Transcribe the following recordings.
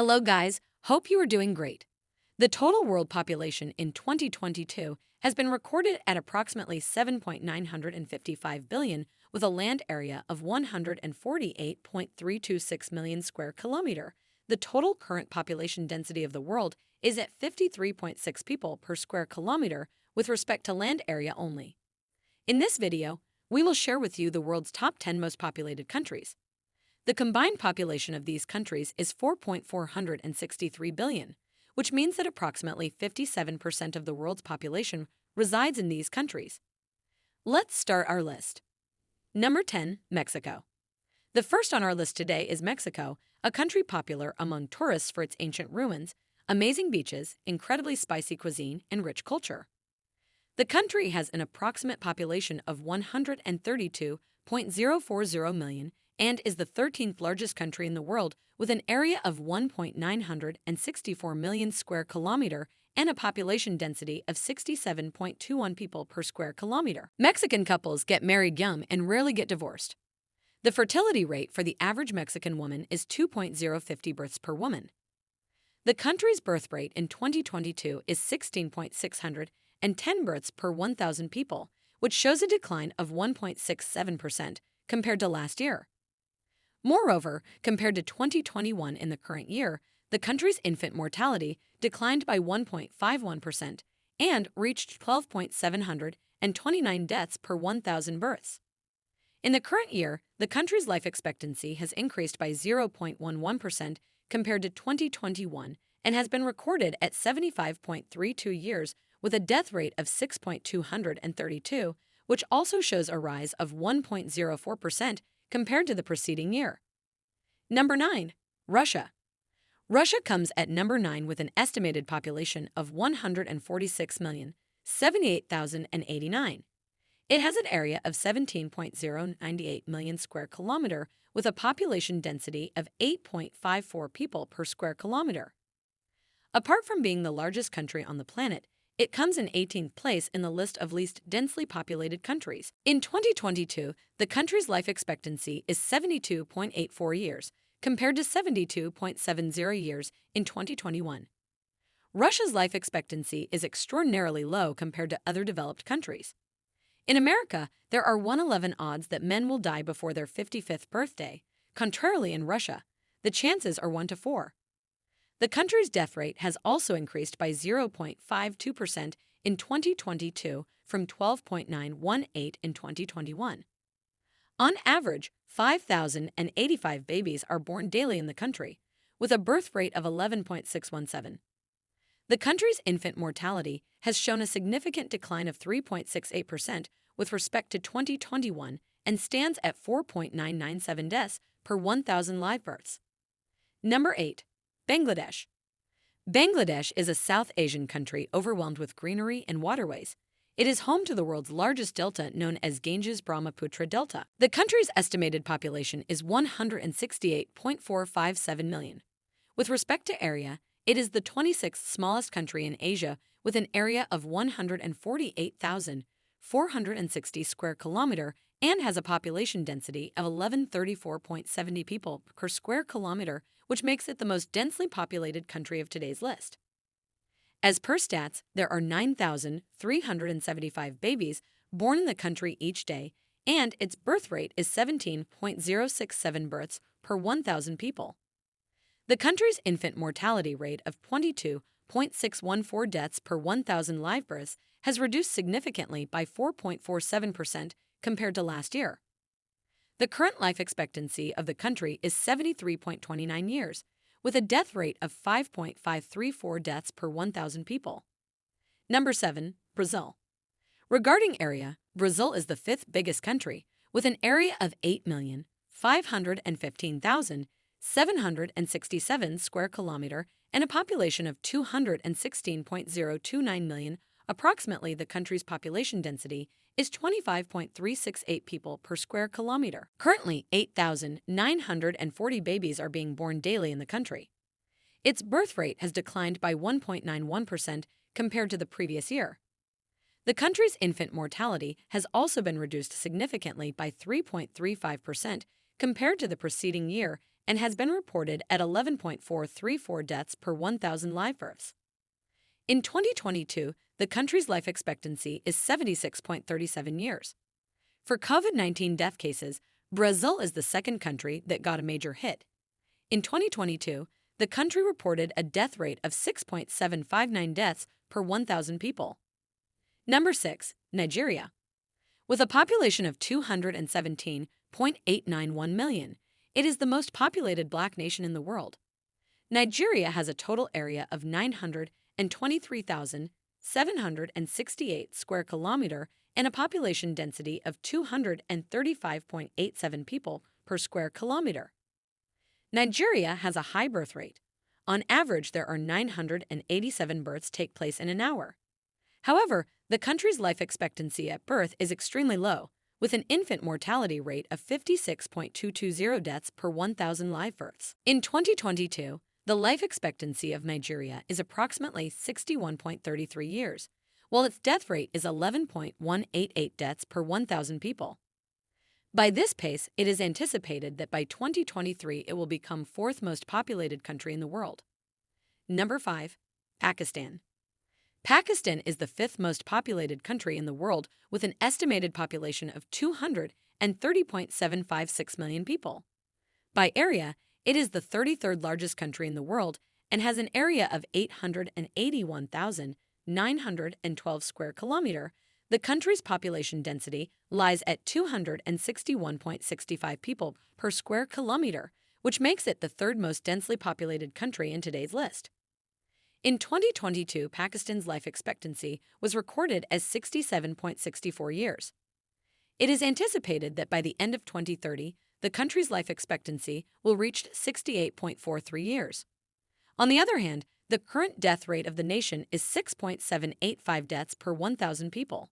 Hello, guys. Hope you are doing great. The total world population in 2022 has been recorded at approximately 7.955 billion, with a land area of 148.326 million square kilometer. The total current population density of the world is at 53.6 people per square kilometer with respect to land area only. In this video, we will share with you the world's top 10 most populated countries. The combined population of these countries is 4.463 billion, which means that approximately 57% of the world's population resides in these countries. Let's start our list. Number 10, Mexico. The first on our list today is Mexico, a country popular among tourists for its ancient ruins, amazing beaches, incredibly spicy cuisine, and rich culture. The country has an approximate population of 132.040 million and is the 13th largest country in the world with an area of 1.964 million square kilometer and a population density of 67.21 people per square kilometer. Mexican couples get married young and rarely get divorced. The fertility rate for the average Mexican woman is 2.050 births per woman. The country's birth rate in 2022 is 16.610 births per 1,000 people, which shows a decline of 1.67% compared to last year. Moreover, compared to 2021 in the current year, the country's infant mortality declined by 1.51% and reached 12.729 deaths per 1,000 births. In the current year, the country's life expectancy has increased by 0.11% compared to 2021 and has been recorded at 75.32 years with a death rate of 6.232, which also shows a rise of 1.04% compared to the preceding year. Number 9, Russia. Russia comes at number 9 with an estimated population of 146,078,089. It has an area of 17.098 million square kilometer with a population density of 8.54 people per square kilometer. Apart from being the largest country on the planet, it comes in 18th place in the list of least densely populated countries. In 2022, the country's life expectancy is 72.84 years, compared to 72.70 years in 2021. Russia's life expectancy is extraordinarily low compared to other developed countries. In America, there are 1:11 odds that men will die before their 55th birthday. Contrarily, in Russia, the chances are 1-4. The country's death rate has also increased by 0.52% in 2022 from 12.918 in 2021. On average, 5,085 babies are born daily in the country, with a birth rate of 11.617. The country's infant mortality has shown a significant decline of 3.68% with respect to 2021 and stands at 4.997 deaths per 1,000 live births. Number 8. Bangladesh. Bangladesh is a South Asian country overwhelmed with greenery and waterways. It is home to the world's largest delta known as Ganges-Brahmaputra Delta. The country's estimated population is 168.457 million. With respect to area, it is the 26th smallest country in Asia with an area of 148,460 square kilometer and has a population density of 1134.70 people per square kilometer, which makes it the most densely populated country of today's list. As per stats, there are 9,375 babies born in the country each day, and its birth rate is 17.067 births per 1,000 people. The country's infant mortality rate of 22.614 deaths per 1,000 live births has reduced significantly by 4.47% compared to last year. The current life expectancy of the country is 73.29 years, with a death rate of 5.534 deaths per 1,000 people. Number 7, Brazil. Regarding area, Brazil is the 5th biggest country, with an area of 8,515,767 square kilometer and a population of 216.029 million. Approximately, the country's population density is 25.368 people per square kilometer. Currently, 8,940 babies are being born daily in the country. Its birth rate has declined by 1.91% compared to the previous year. The country's infant mortality has also been reduced significantly by 3.35% compared to the preceding year and has been reported at 11.434 deaths per 1,000 live births. In 2022, the country's life expectancy is 76.37 years. For COVID-19 death cases, Brazil is the second country that got a major hit. In 2022, the country reported a death rate of 6.759 deaths per 1,000 people. Number 6. Nigeria. With a population of 217.891 million, it is the most populated black nation in the world. Nigeria has a total area of 923,768 square kilometer and a population density of 235.87 people per square kilometer. Nigeria has a high birth rate. On average, there are 987 births take place in an hour. However, the country's life expectancy at birth is extremely low, with an infant mortality rate of 56.220 deaths per 1,000 live births. In 2022, the life expectancy of Nigeria is approximately 61.33 years, while its death rate is 11.188 deaths per 1,000 people. By this pace, it is anticipated that by 2023 it will become fourth most populated country in the world. Number 5. Pakistan. Pakistan is the fifth most populated country in the world with an estimated population of 230.756 million people. By area, it is the 33rd largest country in the world and has an area of 881,912 square kilometer. The country's population density lies at 261.65 people per square kilometer, which makes it the third most densely populated country in today's list. In 2022, Pakistan's life expectancy was recorded as 67.64 years. It is anticipated that by the end of 2030, the country's life expectancy will reach 68.43 years. On the other hand, the current death rate of the nation is 6.785 deaths per 1,000 people.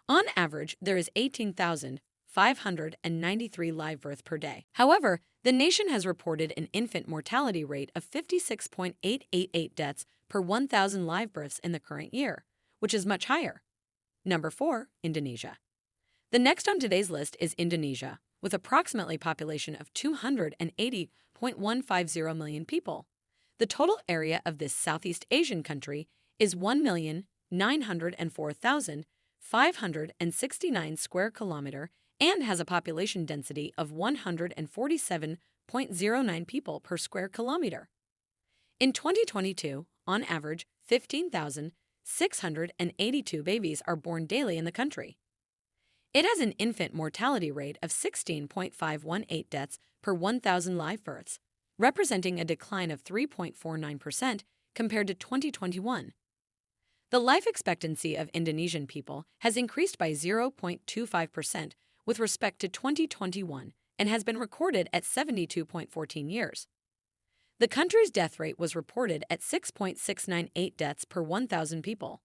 On average, there is 18,593 live births per day. However, the nation has reported an infant mortality rate of 56.888 deaths per 1,000 live births in the current year, which is much higher. Number 4. Indonesia. The next on today's list is Indonesia, with approximately population of 280.150 million people. The total area of this Southeast Asian country is 1,904,569 square kilometer and has a population density of 147.09 people per square kilometer. In 2022, on average, 15,682 babies are born daily in the country. It has an infant mortality rate of 16.518 deaths per 1,000 live births, representing a decline of 3.49% compared to 2021. The life expectancy of Indonesian people has increased by 0.25% with respect to 2021 and has been recorded at 72.14 years. The country's death rate was reported at 6.698 deaths per 1,000 people.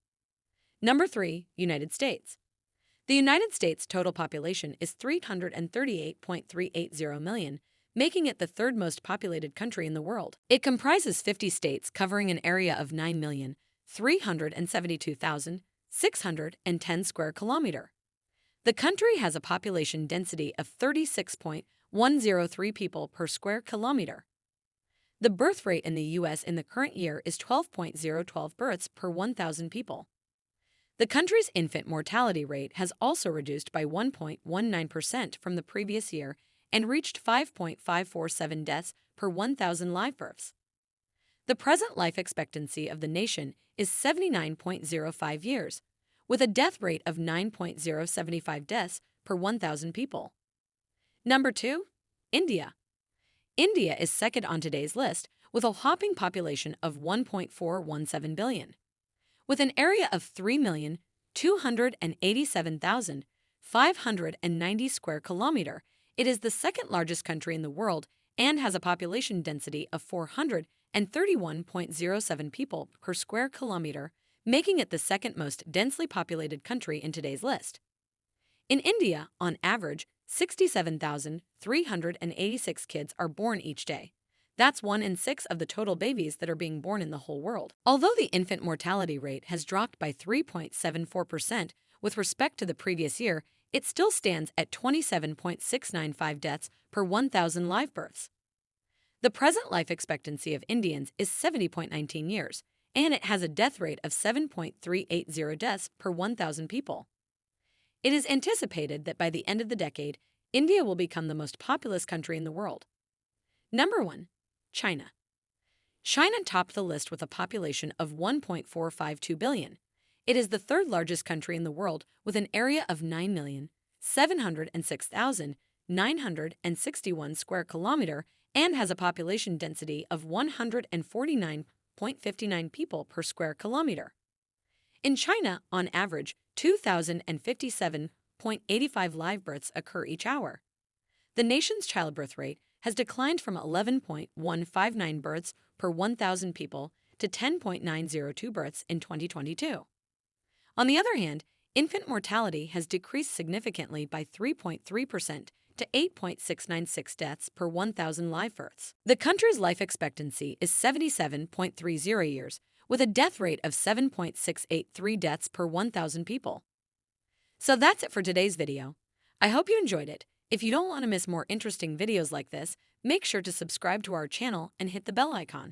Number 3. United States. The United States' total population is 338.380 million, making it the third most populated country in the world. It comprises 50 states covering an area of 9,372,610 square kilometer. The country has a population density of 36.103 people per square kilometer. The birth rate in the U.S. in the current year is 12.012 births per 1,000 people. The country's infant mortality rate has also reduced by 1.19% from the previous year and reached 5.547 deaths per 1,000 live births. The present life expectancy of the nation is 79.05 years, with a death rate of 9.075 deaths per 1,000 people. Number 2. India. India is second on today's list with a whopping population of 1.417 billion. With an area of 3,287,590 square kilometer, it is the second largest country in the world and has a population density of 431.07 people per square kilometer, making it the second most densely populated country in today's list. In India, on average, 67,386 kids are born each day. That's 1 in 6 of the total babies that are being born in the whole world. Although the infant mortality rate has dropped by 3.74% with respect to the previous year, it still stands at 27.695 deaths per 1,000 live births. The present life expectancy of Indians is 70.19 years, and it has a death rate of 7.380 deaths per 1,000 people. It is anticipated that by the end of the decade, India will become the most populous country in the world. Number 1. China. China topped the list with a population of 1.452 billion. It is the third largest country in the world with an area of 9,706,961 square kilometer and has a population density of 149.59 people per square kilometer. In China, on average, 2,057.85 live births occur each hour. The nation's childbirth rate has declined from 11.159 births per 1,000 people to 10.902 births in 2022. On the other hand, infant mortality has decreased significantly by 3.3% to 8.696 deaths per 1,000 live births. The country's life expectancy is 77.30 years, with a death rate of 7.683 deaths per 1,000 people. So that's it for today's video. I hope you enjoyed it. If you don't want to miss more interesting videos like this, make sure to subscribe to our channel and hit the bell icon.